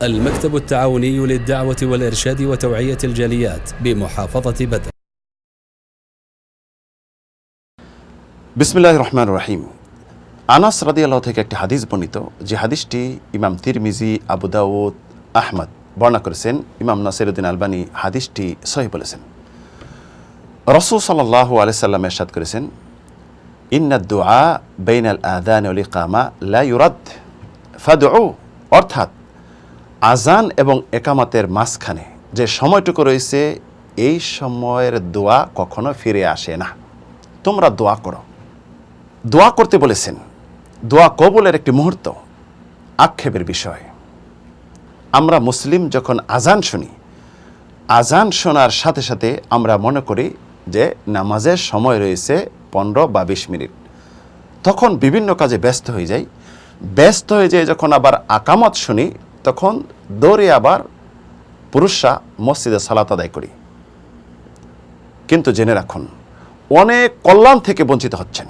المكتب التعاوني للدعوة والإرشاد وتوعية الجاليات بمحافظة بدر। বিসমিল্লাহির রহমানির রহিম। আনাস রাদিয়াল্লাহু থেকে একটি হাদিস বর্ণিত, যে হাদিসটি ইমাম তিরমিজি, আবু দাউদ, আহমদ বর্ণনা করেছেন। ইমাম নাসিরউদ্দিন আলবানী হাদিসটি সহিহ বলেছেন। রাসূল সাল্লাল্লাহু আলাইহি সাল্লাম ইরশাদ করেছেন, ইন্নাদ দুআ বাইনাল আযান ওয়াল ইকামা লা ইউরাদ ফাদউ, অর্থাৎ আজান এবং একামাতের মাঝখানে যে সময়টুকু রয়েছে, এই সময়ের দোয়া কখনো ফিরে আসে না। তোমরা দোয়া করো। দোয়া করতে বলেছেন। দোয়া কবুলের একটি মুহূর্ত, আক্ষেপের বিষয়। আমরা মুসলিম যখন আজান শুনি, আজান শোনার সাথে সাথে আমরা মনে করি যে নামাজের সময় রয়েছে 15 বা 20 মিনিট। তখন বিভিন্ন কাজে ব্যস্ত হয়ে যাই। যখন আবার আকামত শুনি, তখন দৌড়ে আবার পুরুষরা মসজিদে সালাত আদায় করি। কিন্তু জেনে রাখুন, অনেক কল্যাণ থেকে বঞ্চিত হচ্ছেন।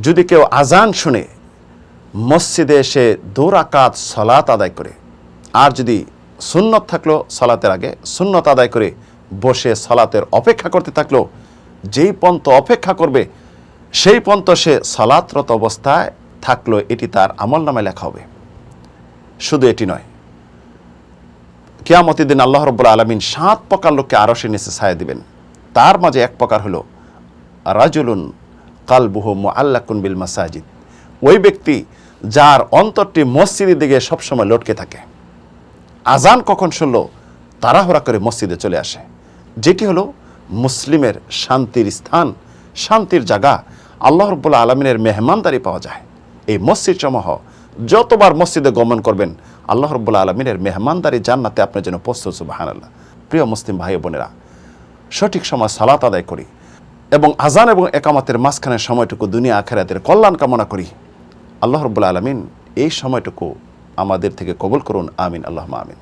যদি কেউ আজান শুনে মসজিদে এসে 2 রাকাত সালাত আদায় করে, আর যদি সুন্নত থাকলো সালাতের আগে সুন্নত আদায় করে বসে সালাতের অপেক্ষা করতে থাকলো, যেই পন্ত অপেক্ষা করবে সেই পন্ত সে সালাতরত অবস্থায় থাকলো, এটি তার আমলনামায় লেখা হবে। শুধু এটি নয়, কিয়ামতের দিন আল্লাহ রাব্বুল আলামিন 7 প্রকার লোককে আরশের নিচে ছায়া দিবেন। তার মাঝে এক প্রকার হলো রাজুলুন কালবুহু মুআল্লাকুন বিল মাসাজিদ, ওই ব্যক্তি যার অন্তরটি মসজিদের দিকে সবসময় লটকে থাকে। আজান কখন শুনলো তাড়াহুড়া করে মসজিদে চলে আসে, যেটি হলো মুসলিমের শান্তির স্থান, শান্তির জায়গা। আল্লাহ রাব্বুল আলামিনের মেহমানদারি পাওয়া যায়। এই মসজিদ সমূহ যতবার মসজিদে গমন করবেন, আল্লাহ রাব্বুল আলামিনের মেহমানদারি জান্নাতে আপনার জন্য প্রস্তুত। সুবহানাল্লাহ। প্রিয় মুসলিম ভাই বোনেরা, সঠিক সময় সালাত আদায় করি এবং আজান এবং একামতের মাঝখানের সময়টুকু দুনিয়া আখিরাতের কল্যাণ কামনা করি। আল্লাহ রাব্বুল আলামিন এই সময়টুকু আমাদের থেকে কবুল করুন। আমিন, আল্লাহুম্মা আমিন।